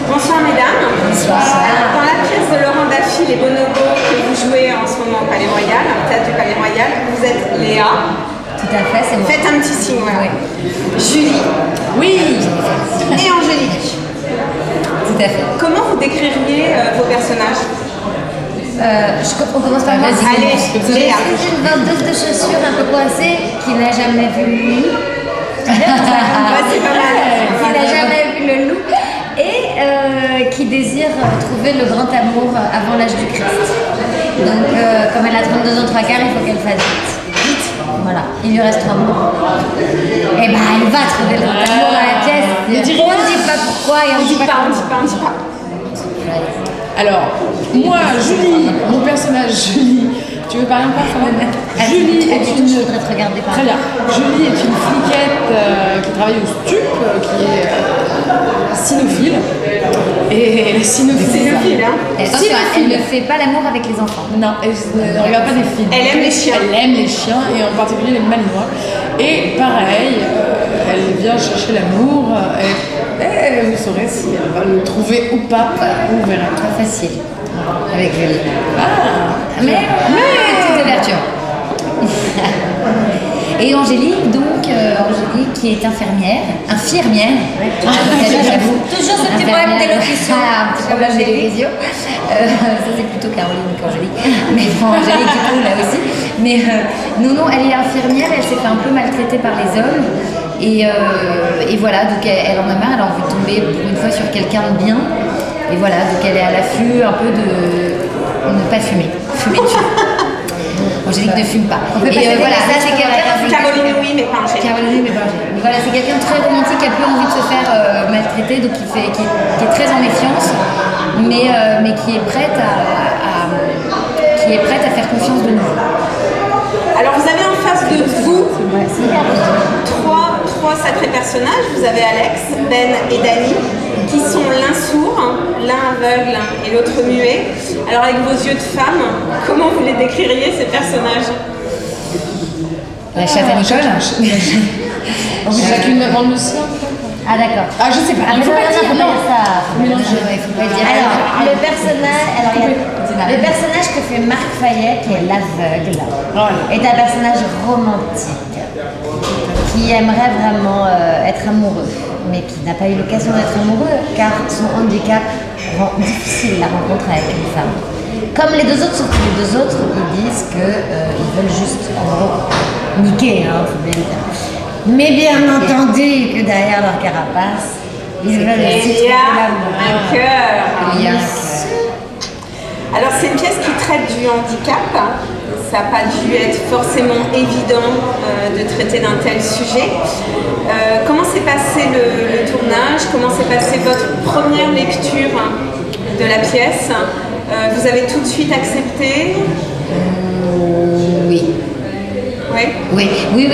Bonsoir mesdames. Bonsoir. Dans la pièce de Laurent Baffy, Les Bonobos, que vous jouez en ce moment au Palais Royal, au théâtre du Palais Royal, vous êtes Léa. Tout à fait, c'est moi. Faites un petit signe, voilà. Oui. Julie. Oui. Et Angélique. Tout à fait. Comment vous décririez vos personnages? On commence par moi. Allez, Léa. C'est une vendeuse de chaussures un peu coincée qui n'a jamais vu le loup. C'est pas mal. Qui n'a jamais vu le loup et qui désire trouver le grand amour avant l'âge du Christ. Donc, comme elle a 32 ans 3 quarts, il faut qu'elle fasse vite. Voilà, il lui reste 3 mois. Et ben, elle va trouver le grand amour dans la pièce. On ne dit pas pourquoi et on ne dit pas comment. Alors, moi, Julie, mon personnage Julie, tu veux parler encore, Julie est une... Je voudrais te regarder par Très bien. Julie est une fliquette qui travaille au STUP, qui est cynophile. Et la cynophile, hein. Elle ne fait pas l'amour avec les enfants. Non, elle ne regarde pas des films. Elle aime les chiens. Elle aime les chiens, et en particulier les malinois. Et pareil, elle vient chercher l'amour. Et vous saurez si elle va le trouver ou pas. On verra. Très facile. Avec Julie. Ah, mais petite ouverture. Et Angélique, donc, Angélique qui est infirmière. J'avoue. Toujours ce petit problème d'élocution. Un petit problème d'élocution. Ça, c'est plutôt Caroline qu'Angélique. Mais bon, Angélique, du coup, là aussi. Mais non, elle est infirmière, elle s'est fait un peu maltraiter par les hommes. Et voilà, donc elle en a marre, elle a envie de tomber pour une fois sur quelqu'un de bien. Et voilà, donc elle est à l'affût un peu de ne pas fumer. Fumer dessus. Angélique ne fume pas. Et voilà, ça c'est quelqu'un. Caroline, oui, mais pas Angélique. Caroline, oui, mais pas Angélique. Voilà, c'est quelqu'un de très romantique qui a plus envie de se faire maltraiter, donc qui est très en méfiance, mais qui est prête à faire confiance de nouveau. Alors vous avez en face de vous trois sacrés personnages. Vous avez Alex, Ben et Dany, qui sont l'un sourd, l'un aveugle et l'autre muet. Alors avec vos yeux de femme, comment vous les décririez ces personnages? La chatte à Nicole. Chacune va vendre le sien. Ah d'accord. Ah je sais pas. Il faut pas dire non. Il faut pas dire. Alors le personnage que fait Marc Fayet, qui est l'aveugle, est un personnage romantique qui aimerait vraiment être amoureux, mais qui n'a pas eu l'occasion d'être amoureux car son handicap rend difficile la rencontre avec une femme. Comme les deux autres, sauf que les deux autres, ils disent qu'ils veulent juste en gros niquer, faut bien le dire. Mais bien entendu que derrière leur carapace, ils veulent aussi trouver l'amour. Un cœur. Il y a un cœur. Alors c'est une pièce qui traite du handicap. Ça n'a pas dû être forcément évident de traiter d'un tel sujet. Comment s'est passé le tournage? Comment s'est passée votre première lecture de la pièce? Vous avez tout de suite accepté? Oui. Oui. Oui.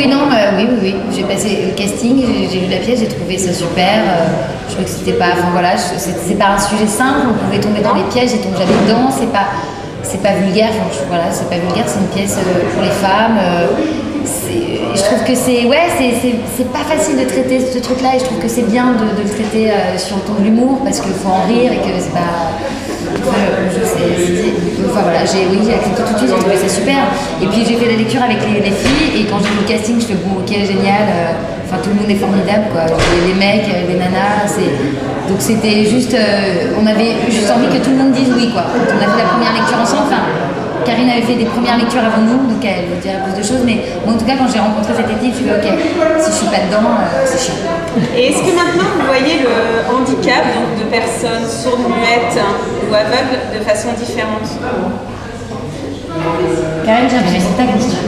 J'ai passé le casting, j'ai lu la pièce, j'ai trouvé ça super. Je trouvais que c'était pas, c'est pas un sujet simple, on pouvait tomber dans les pièges, j'ai tombé jamais dedans. C'est pas vulgaire, c'est pas vulgaire, c'est une pièce pour les femmes. Je trouve que c'est pas facile de traiter ce truc-là et je trouve que c'est bien de le traiter sur le ton de l'humour parce qu'il faut en rire et que c'est pas. J'ai accepté tout de suite, j'ai trouvé ça super. Et puis j'ai fait la lecture avec les filles et quand j'ai vu le casting, je fais bon, ok, génial. Tout le monde est formidable, quoi. Les mecs, les nanas, donc c'était juste. On avait juste envie que tout le monde dise oui, quoi. Quand on a fait la première lecture ensemble, Karine avait fait des premières lectures avant nous, donc elle vous dirait plus de choses, mais moi en tout cas quand j'ai rencontré cette équipe, je me suis dit ok, si je suis pas dedans, c'est chiant. Et est-ce que maintenant vous voyez le handicap de personnes sourdes, muettes ou aveugles de façon différente? Karine, j'ai l'impression que c'est ta question.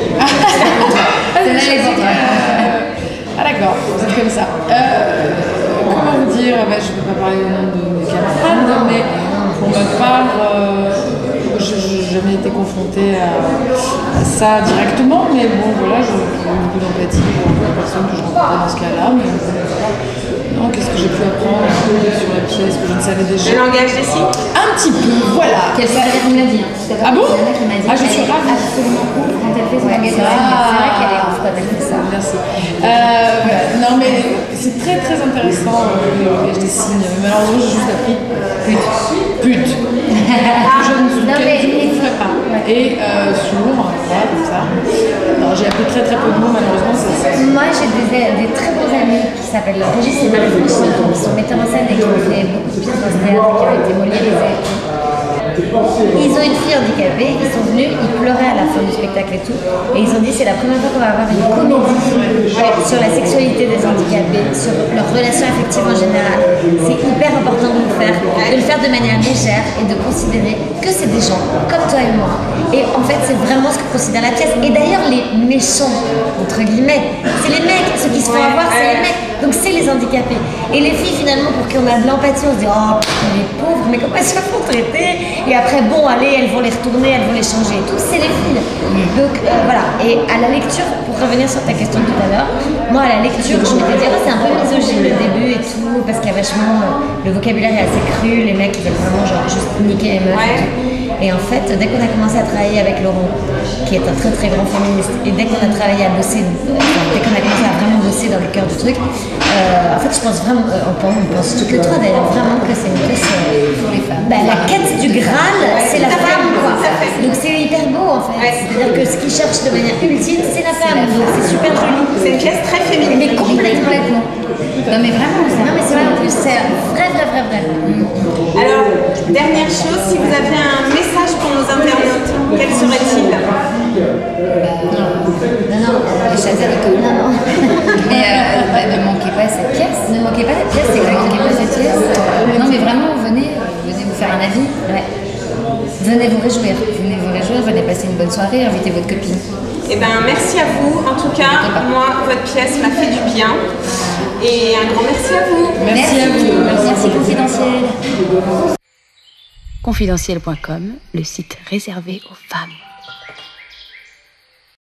Celle-là, elle est pour toi. Ah d'accord, vous êtes comme ça. Comment vous dire, je ne peux pas parler au nom de mes camarades, mais pour ma part, je n'ai jamais été confrontée à ça directement, mais bon voilà, j'ai beaucoup d'empathie pour les personnes que je rencontrais dans ce cas-là. Mais non, qu'est-ce que j'ai pu apprendre sur la pièce que je ne savais déjà? Le langage des signes? Un petit peu, voilà. Qu'elle me l'a dit. Ah bon? Je suis ravie. absolument ouf quand elle fait son langage des signes. C'est vrai très très intéressant le langage des signes. Malheureusement, j'ai juste appris pute. Je ne ferai pas. Et sourd, voilà, comme ça. Alors, j'ai appris très très peu de mots, malheureusement. Moi, j'ai des très bons amis qui s'appellent Régis et Marie-Franchine, qui sont metteurs en scène et qui ont fait beaucoup de pièces dans ce théâtre, qui ont été moliérisées. Ils ont une fille handicapée, ils sont venus, ils pleuraient à la fin du spectacle et tout, et ils ont dit c'est la première fois qu'on va avoir une comédie sur la sexualité des handicapés, sur leurs relations affectives en général. C'est hyper important de le faire de manière légère et de considérer que c'est des gens comme toi et moi. Et en fait, c'est vraiment ce que considère la pièce. Et d'ailleurs, les méchants, entre guillemets, c'est les mecs, ceux qui se font avoir, c'est les mecs. Donc c'est les handicapés. Et les filles, finalement, pour qui on a de l'empathie, on se dit oh putain, les pauvres, mais comment elles se font traiter? Et après, bon, allez, elles vont les retourner, elles vont les changer et tout. C'est les filles. Donc voilà. Et à la lecture, pour revenir sur ta question tout à l'heure, moi à la lecture, je m'étais dit oh, c'est un peu misogyne le début et tout, parce qu'il y a vachement le vocabulaire est assez cru, les mecs ils veulent vraiment genre juste niquer les meufs et tout. Et en fait, dès qu'on a commencé à travailler avec Laurent, qui est un très très grand féministe, et dès qu'on a travaillé à bosser, dès qu'on a commencé à vraiment bosser dans le cœur du truc, en fait, je pense vraiment, on pense toutes les trois d'ailleurs, vraiment que c'est une pièce pour les femmes. Bah, la quête du Graal, c'est la femme, quoi. Donc c'est hyper beau en fait. C'est-à-dire que ce qu'ils cherchent de manière ultime, c'est la femme. Donc c'est super joli. C'est une pièce très féminine. Mais complètement. Non mais vraiment, non mais c'est vrai en plus, c'est vrai. Alors, dernière chose, si vous aviez un message pour nos internautes, quel serait-il? Non, les chats d'école, non. Mais ne manquez pas cette pièce. Ne manquez pas cette pièce, c'est que ne manquez pas cette pièce. Non mais vraiment, venez vous faire un avis. Ouais. Venez vous réjouir, venez passer une bonne soirée, invitez votre copine. Eh bien, merci à vous. En tout cas, moi, votre pièce m'a fait du bien. Et un grand merci à vous. Merci à vous. Merci Confidentiel. Confidentiel.com, le site réservé aux femmes.